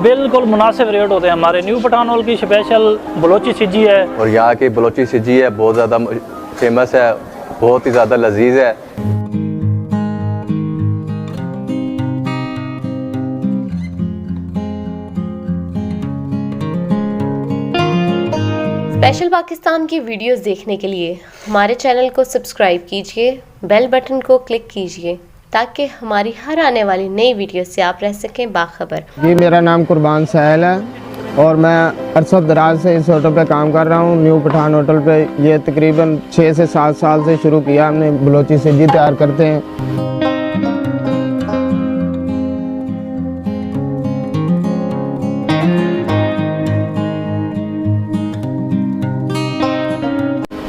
बिल्कुल मुनासिब रेट होते हैं। हमारे न्यू पठानोल की स्पेशल बलोची सिज्जी है और यहाँ की बलोची सिज्जी है बहुत ज़्यादा फेमस है, बहुत ही ज़्यादा लजीज है। स्पेशल पाकिस्तान की वीडियोस देखने के लिए हमारे चैनल को सब्सक्राइब कीजिए, बेल बटन को क्लिक कीजिए ताकि हमारी हर आने वाली नई वीडियो से आप रह सकें बाखबर। जी, मेरा नाम कुर्बान साहिल है और मैं अरसद दराज से इस होटल पे काम कर रहा हूँ, न्यू पठान होटल पे। ये तकरीबन 6 से 7 साल से शुरू किया हमने। बलोची सिज्जी तैयार करते हैं।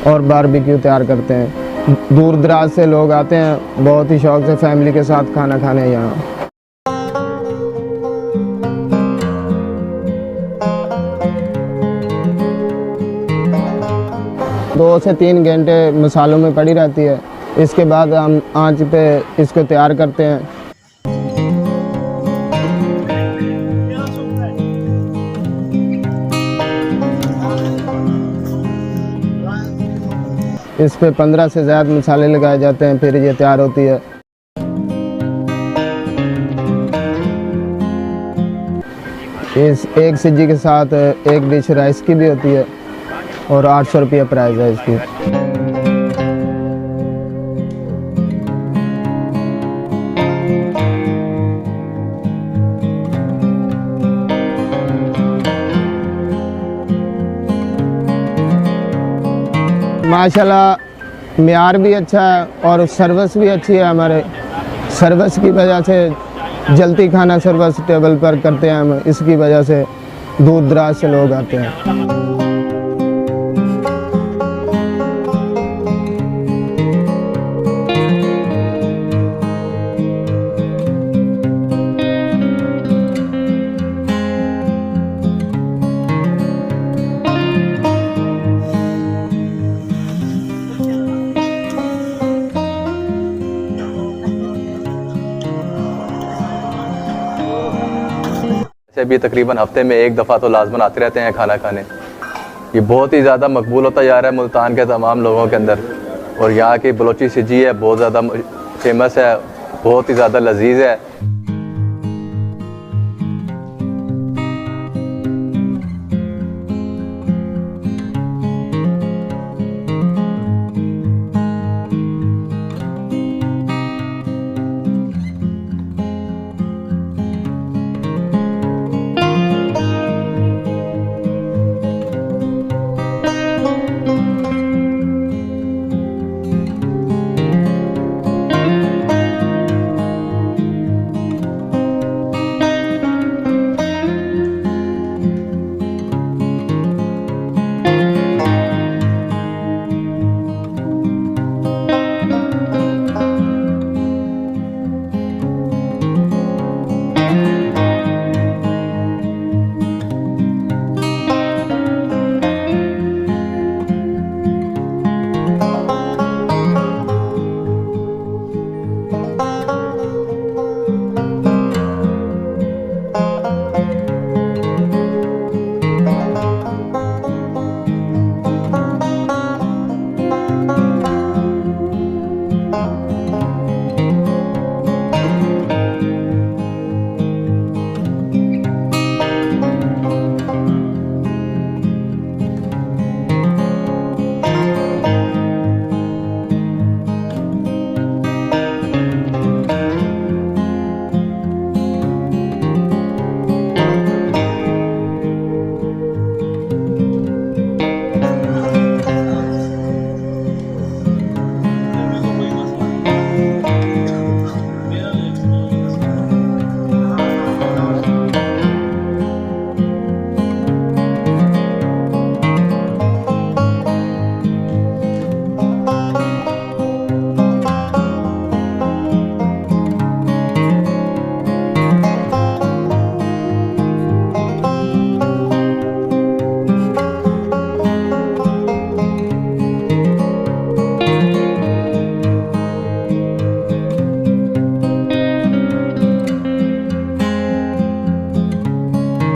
और बारबेक्यू तैयार करते हैं। दूर दराज से लोग आते हैं बहुत ही शौक से फैमिली के साथ खाना खाने यहाँ। दो से 3 घंटे मसालों में पड़ी रहती है। इसके बाद हम आंच पे इसको तैयार करते हैं। इस पे 15 से ज़्यादा मसाले लगाए जाते हैं, फिर ये तैयार होती है। इस एक सिज्जी के साथ एक डिश राइस की भी होती है और 800 रुपये प्राइस है इसकी। माशाल्लाह मियार भी अच्छा है और सर्विस भी अच्छी है। हमारे सर्विस की वजह से जल्दी खाना सर्विस टेबल पर करते हैं हम, इसकी वजह से दूर दराज से लोग आते हैं। भी तकरीबन हफ्ते में 1 दफ़ा तो लाजमन आते रहते हैं खाना खाने। ये बहुत ही ज़्यादा मकबूल होता जा रहा है मुल्तान के तमाम लोगों के अंदर। और यहाँ की बलोची सिज्जी है बहुत ज़्यादा फेमस है, बहुत ही ज़्यादा लजीज है।